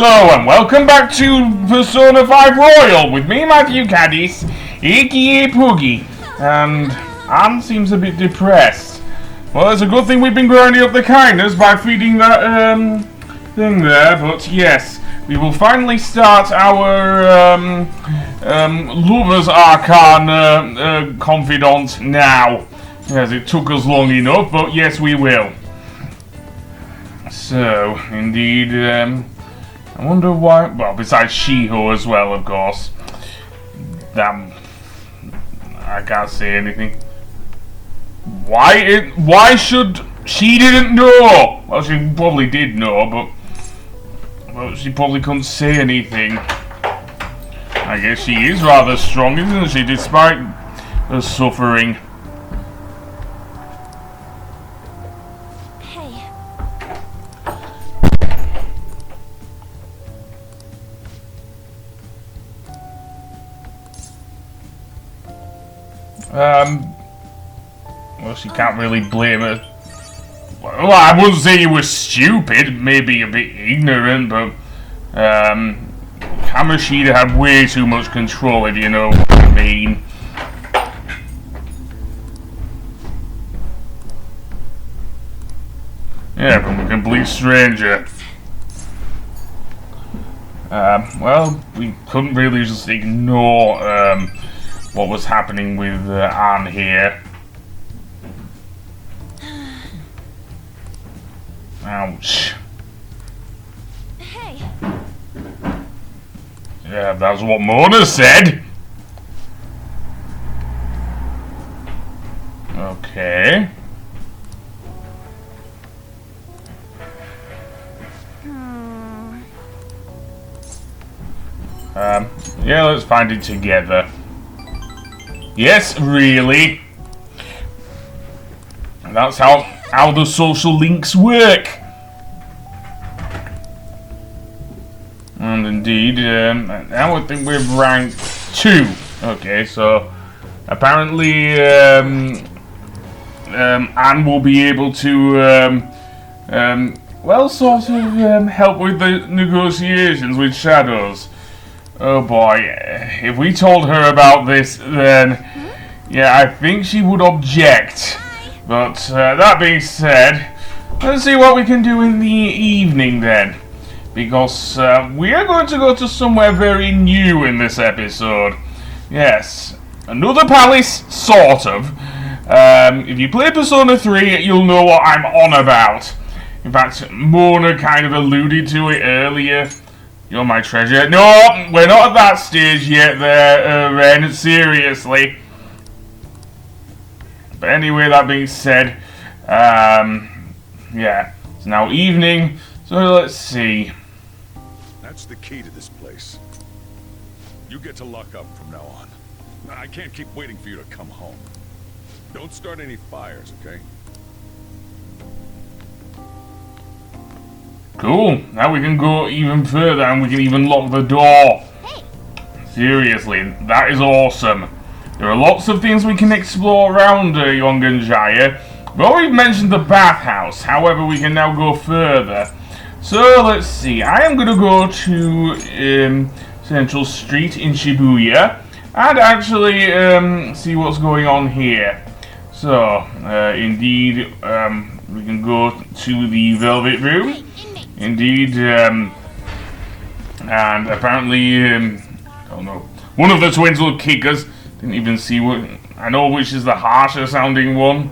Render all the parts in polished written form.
Hello and welcome back to Persona 5 Royal with me, Matthew Caddis, aka Poogie, and Anne seems a bit depressed. Well, it's a good thing we've been grinding up the kindness by feeding that thing there, but yes, we will finally start our Lover's Arcana confidant now. Yes, it took us long enough, but yes, we will. So, indeed, I wonder why. Well, besides Shiho as well, of course. Damn, I can't say anything. Why should she didn't know? Well, she probably did know, but well, she probably couldn't say anything. I guess she is rather strong, isn't she? Despite her suffering. Well, she can't really blame her. Well, I wouldn't say you were stupid, maybe a bit ignorant, but, Kamoshida had way too much control, if you know what I mean. Yeah, from a complete stranger. Well, we couldn't really just ignore, what was happening with Anne here. Ouch. Hey. Yeah, that's what Mona said. Okay. Yeah, let's find it together. Yes, really. And that's how the social links work. And indeed, now I think we're rank 2. Okay, so apparently Anne will be able to well, sort of help with the negotiations with Shadows. Oh boy, if we told her about this, then yeah, I think she would object. But that being said, let's see what we can do in the evening then. Because we are going to go to somewhere very new in this episode. Yes, another palace, sort of. If you play Persona 3, you'll know what I'm on about. In fact, Mona kind of alluded to it earlier. You're my treasure. No, we're not at that stage yet there, Ren, seriously. But anyway, that being said, yeah, it's now evening, so let's see. That's the key to this place. You get to lock up from now on. I can't keep waiting for you to come home. Don't start any fires, okay? Cool. Now we can go even further and we can even lock the door. Seriously, that is awesome. There are lots of things we can explore around Yongenjaya. We've already mentioned the bathhouse, however we can now go further. So let's see, I am going to go to Central Street in Shibuya and actually see what's going on here. So, indeed, we can go to the Velvet Room. Indeed, and apparently, I don't know, one of the twins will kick us. Didn't even see what, I know which is the harsher sounding one.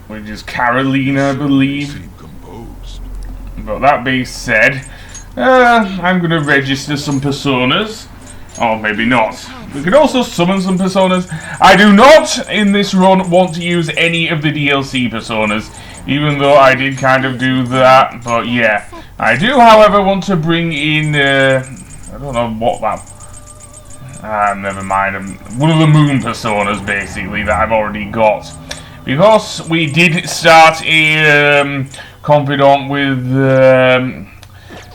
Which is Carolina, I believe. But that being said, I'm going to register some personas. Or maybe not. We can also summon some personas. I do not, in this run, want to use any of the DLC personas. Even though I did kind of do that. But yeah. I do, however, want to bring in, I don't know what that... never mind. One of the moon personas, basically, that I've already got. Because we did start a confidant with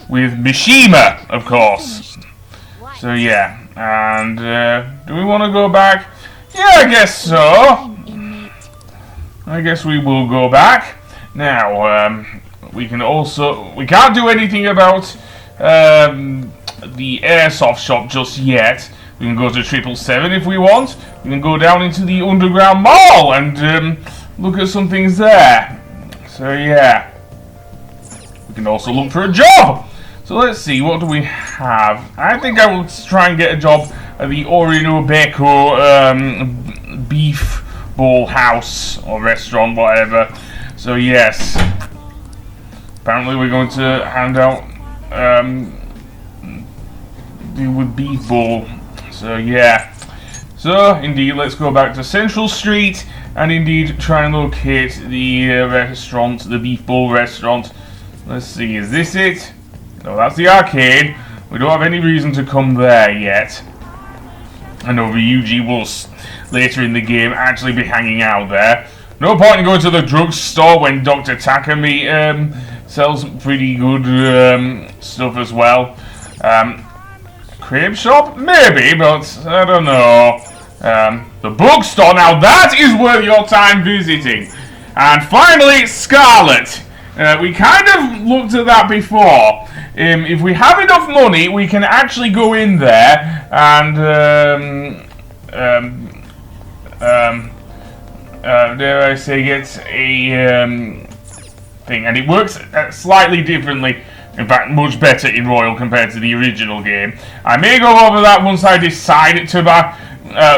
Mishima, of course. So yeah, and do we want to go back? Yeah, I guess so. I guess we will go back. Now, we can't do anything about the airsoft shop just yet. We can go to 777 if we want. We can go down into the underground mall and look at some things there. So yeah. We can also look for a job. So let's see, what do we have? I think I will try and get a job at the Orinobeko beef ball house or restaurant, whatever. So yes. Apparently we're going to hand out deal with beef ball. So yeah. So indeed, let's go back to Central Street and indeed try and locate the restaurant, the beef ball restaurant. Let's see, is this it? No, that's the arcade. We don't have any reason to come there yet. I know Ryuji will later in the game actually be hanging out there. No point in going to the drugstore when Dr. Takami sells pretty good stuff as well. Crib shop? Maybe, but I don't know. The bookstore, now that is worth your time visiting. And finally, Scarlet. We kind of looked at that before. If we have enough money, we can actually go in there and dare I say, get a thing, and it works slightly differently. In fact, much better in Royal compared to the original game. I may go over that once I decide to buy,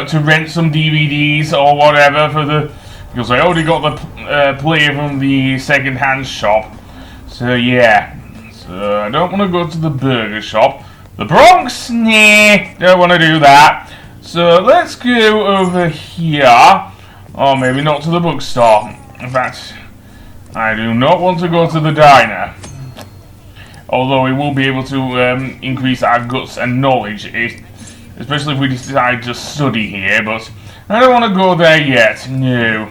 to rent some DVDs or whatever for the. Because I already got the player from the second-hand shop. So yeah. So I don't want to go to the burger shop. The Bronx? Nah, don't want to do that. So let's go over here. Or maybe not to the bookstore. In fact, I do not want to go to the diner. Although we will be able to increase our guts and knowledge, especially if we decide to study here. But I don't want to go there yet. No.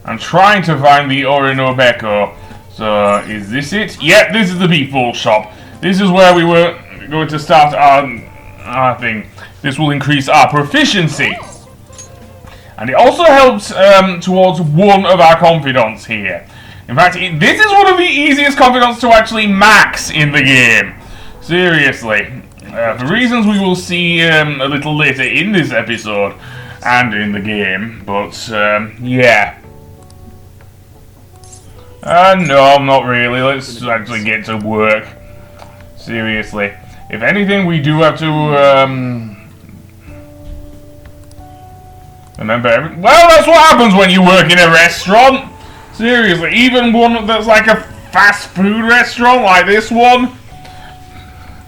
I'm trying to find the Orinobeko. So, is this it? Yep, this is the beef ball shop. This is where we were going to start our thing. This will increase our proficiency. And it also helps towards one of our confidants here. In fact, this is one of the easiest confidants to actually max in the game. Seriously. For reasons we will see a little later in this episode and in the game. But, yeah. No, not really. Let's actually get to work. Seriously. If anything, we do have to, remember well, that's what happens when you work in a restaurant. Seriously, even one that's like a fast food restaurant like this one.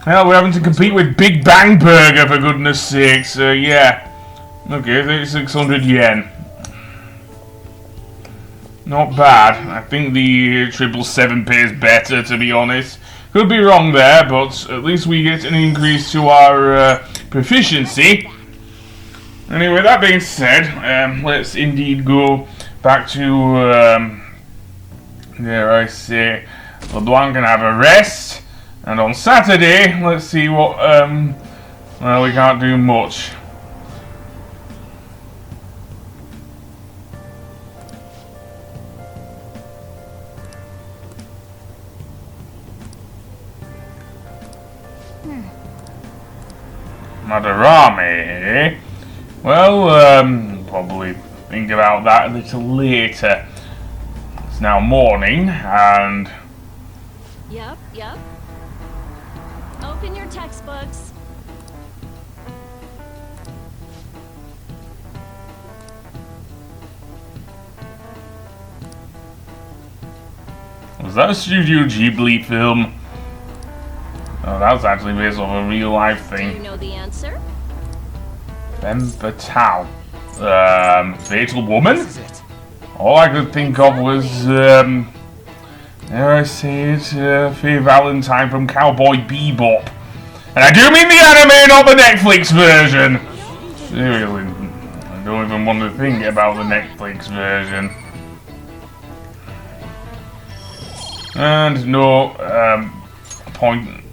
Hell, we're having to compete with Big Bang Burger, for goodness sakes. So, yeah. Okay, 3,600 yen. Not bad. I think the 777 pays better, to be honest. Could be wrong there, but at least we get an increase to our proficiency. Anyway, that being said, let's indeed go back to, dare I say, LeBlanc and have a rest. And on Saturday, let's see what, well, we can't do much. Madarame, well, probably think about that a little later. It's now morning, and... Yep. Open your textbooks. Was that a Studio Ghibli film? Oh, that was actually based off a real life thing. Do you know the answer? Femme Fatale. Fatal Woman? All I could think of was, dare I say it, Faye Valentine from Cowboy Bebop. And I do mean the anime, not the Netflix version! Seriously, I don't even want to think about the Netflix version. And no,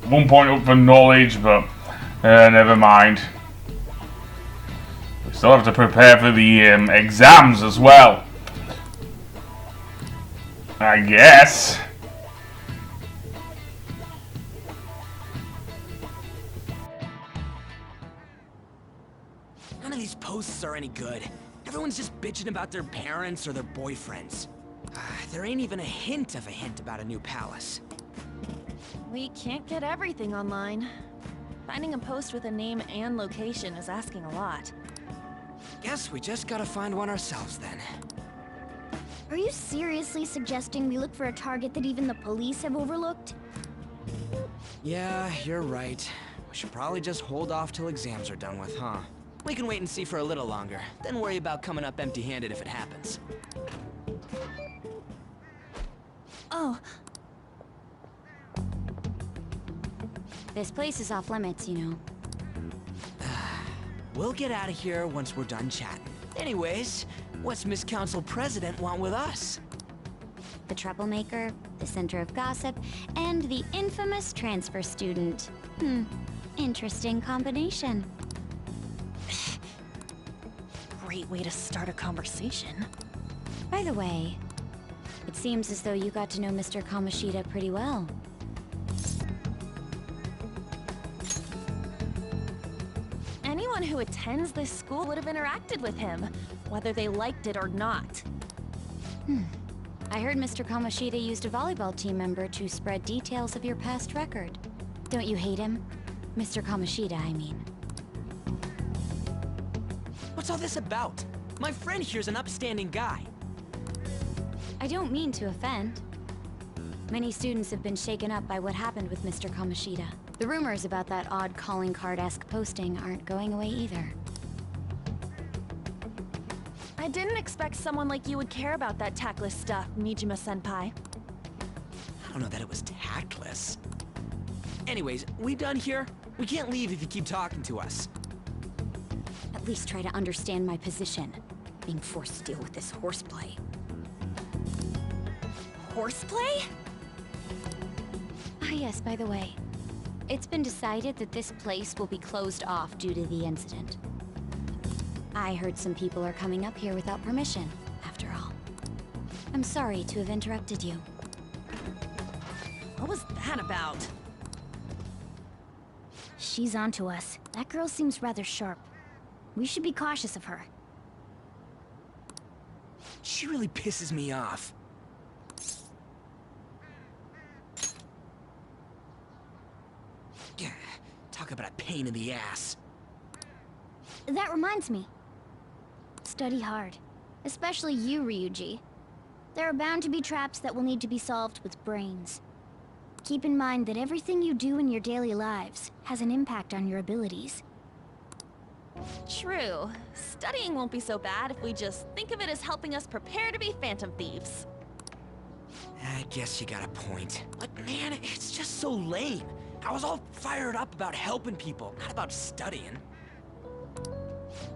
one point up for knowledge, but never mind. We still have to prepare for the exams as well. I guess. these posts are any good. Everyone's just bitching about their parents or their boyfriends. There ain't even a hint about a new palace. We can't get everything online. Finding a post with a name and location is asking a lot. Guess we just gotta find one ourselves then. Are you seriously suggesting we look for a target that even the police have overlooked? Yeah, you're right. We should probably just hold off till exams are done with, huh? We can wait and see for a little longer, then worry about coming up empty-handed if it happens. Oh. This place is off limits, you know. We'll get out of here once we're done chatting. Anyways, what's Miss Council President want with us? The troublemaker, the center of gossip, and the infamous transfer student. Interesting combination. Great way to start a conversation. By the way, it seems as though you got to know Mr. Kamoshida pretty well. Anyone who attends this school would have interacted with him, whether they liked it or not. I heard Mr. Kamoshida used a volleyball team member to spread details of your past record. Don't you hate him? Mr. Kamoshida, I mean. What's all this about? My friend here's an upstanding guy. I don't mean to offend. Many students have been shaken up by what happened with Mr. Kamoshida. The rumors about that odd calling card-esque posting aren't going away either. I didn't expect someone like you would care about that tactless stuff, Nijima-senpai. I don't know that it was tactless. Anyways, we done here? We can't leave if you keep talking to us. At least try to understand my position. Being forced to deal with this horseplay. Horseplay? Ah yes, by the way. It's been decided that this place will be closed off due to the incident. I heard some people are coming up here without permission, after all. I'm sorry to have interrupted you. What was that about? She's onto us. That girl seems rather sharp. We should be cautious of her. She really pisses me off. Talk about a pain in the ass. That reminds me. Study hard. Especially you, Ryuji. There are bound to be traps that will need to be solved with brains. Keep in mind that everything you do in your daily lives has an impact on your abilities. True. Studying won't be so bad if we just think of it as helping us prepare to be phantom thieves. I guess you got a point. But man, it's just so lame. I was all fired up about helping people, not about studying.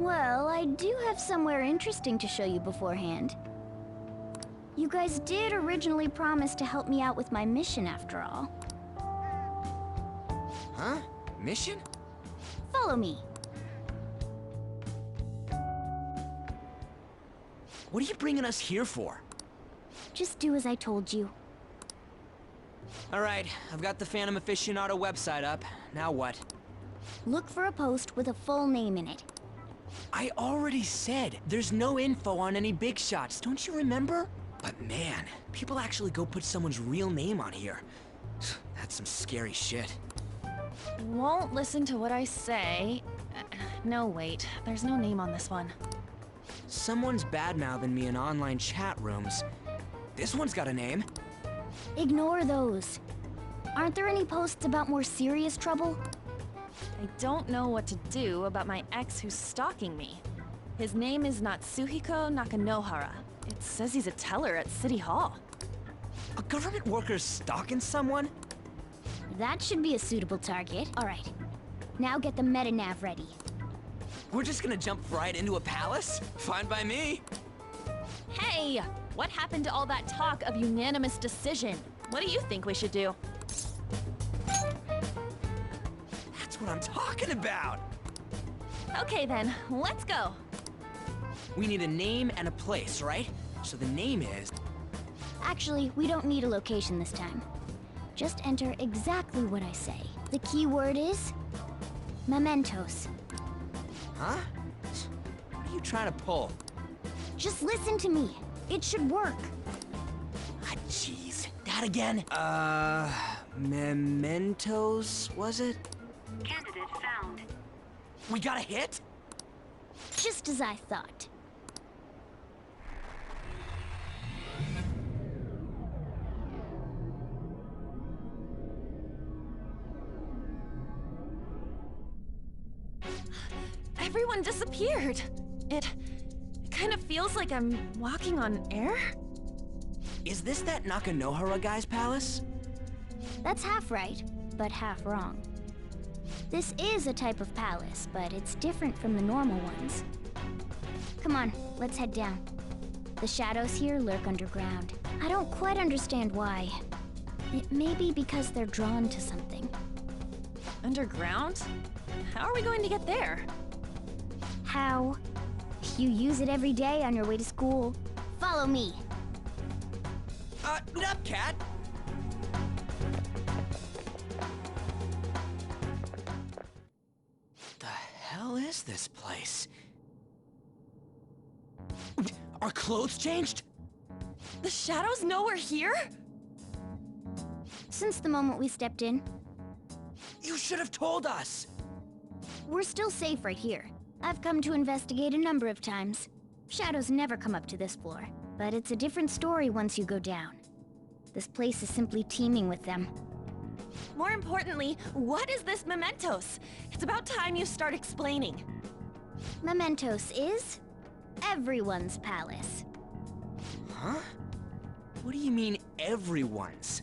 Well, I do have somewhere interesting to show you beforehand. You guys did originally promise to help me out with my mission after all. Huh? Mission? Follow me. What are you bringing us here for? Just do as I told you. Alright, I've got the Phantom Aficionado website up. Now what? Look for a post with a full name in it. I already said there's no info on any big shots, don't you remember? But man, people actually go put someone's real name on here. That's some scary shit. Won't listen to what I say. No, wait. There's no name on this one. Someone's bad-mouthing me in online chat rooms. This one's got a name. Ignore those. Aren't there any posts about more serious trouble? I don't know what to do about my ex who's stalking me. His name is Natsuhiko Nakanohara. It says he's a teller at City Hall. A government worker's stalking someone? That should be a suitable target. Alright. Now get the meta-nav ready. We're just gonna jump right into a palace? Fine by me. Hey! What happened to all that talk of unanimous decision? What do you think we should do? That's what I'm talking about! Okay then, let's go! We need a name and a place, right? So the name is... Actually, we don't need a location this time. Just enter exactly what I say. The key word is... Mementos. Huh? you trying to pull? Just listen to me. It should work. Ah, jeez. That again? Mementos, was it? Candidate found. We got a hit? Just as I thought. Everyone disappeared. It kind of feels like I'm walking on air. Is this that Nakanohara guy's palace? That's half right, but half wrong. This is a type of palace, but it's different from the normal ones. Come on, let's head down. The shadows here lurk underground. I don't quite understand why. It may be because they're drawn to something. Underground? How are we going to get there? How? You use it every day on your way to school. Follow me. What up, cat? The hell is this place? Our clothes changed? The shadows know we're here? Since the moment we stepped in, You should have told us! we're still safe right here. I've come to investigate a number of times. Shadows never come up to this floor, but it's a different story once you go down. This place is simply teeming with them. More importantly, what is this Mementos? It's about time you start explaining. Mementos is everyone's palace. Huh? What do you mean, everyone's?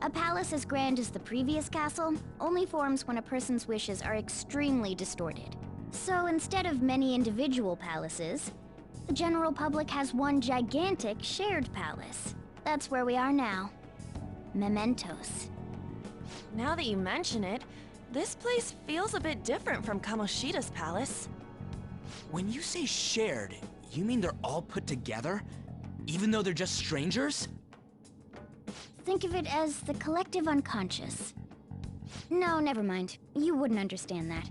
A palace as grand as the previous castle only forms when a person's wishes are extremely distorted. So instead of many individual palaces, the general public has one gigantic shared palace. That's where we are now. Mementos. Now that you mention it, this place feels a bit different from Kamoshida's palace. When you say shared, you mean they're all put together? Even though they're just strangers? Think of it as the collective unconscious. No, never mind. You wouldn't understand that.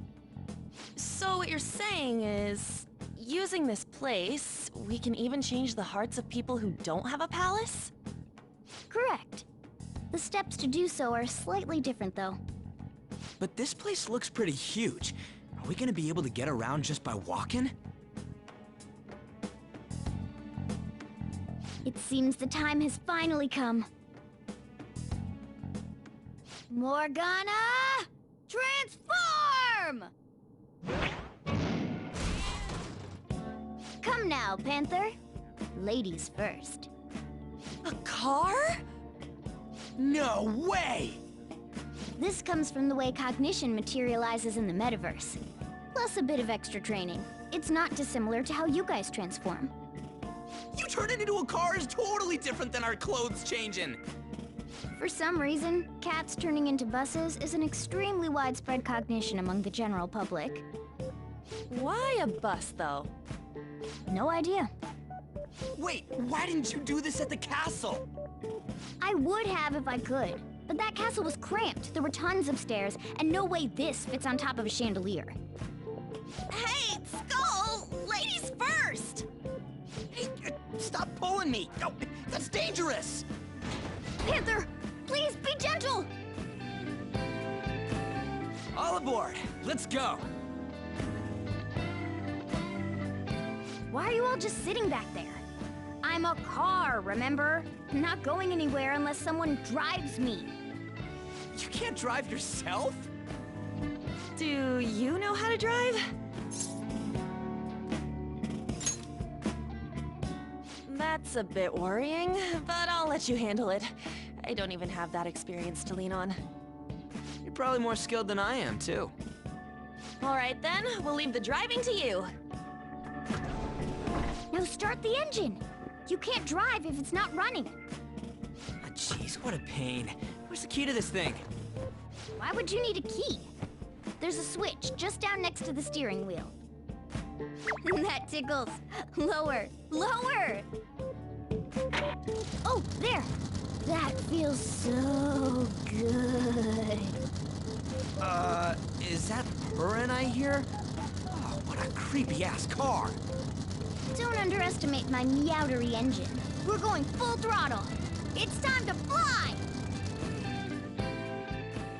So what you're saying is, using this place, we can even change the hearts of people who don't have a palace? Correct. The steps to do so are slightly different, though. But this place looks pretty huge. Are we gonna be able to get around just by walking? It seems the time has finally come. Morgana! Transform! Come now, Panther. Ladies first. A car? No way! This comes from the way cognition materializes in the metaverse. Plus a bit of extra training. It's not dissimilar to how you guys transform. You turning into a car is totally different than our clothes changing. For some reason, cats turning into buses is an extremely widespread cognition among the general public. Why a bus, though? No idea. Wait, why didn't you do this at the castle? I would have if I could, but that castle was cramped. There were tons of stairs, and no way this fits on top of a chandelier. Hey, Skull! Ladies first! Hey, stop pulling me! No, that's dangerous! Panther, please be gentle! All aboard! Let's go! Why are you all just sitting back there? I'm a car, remember? I'm not going anywhere unless someone drives me. You can't drive yourself? Do you know how to drive? That's a bit worrying, but I'll let you handle it. I don't even have that experience to lean on. You're probably more skilled than I am, too. All right then, we'll leave the driving to you. Now start the engine! You can't drive if it's not running. Ah, jeez, what a pain. Where's the key to this thing? Why would you need a key? There's a switch just down next to the steering wheel. That tickles. Lower, lower! Oh, there! That feels so good. Is that purring I hear? Oh, What a creepy-ass car. Don't underestimate my meowdery engine. We're going full throttle. It's time to fly!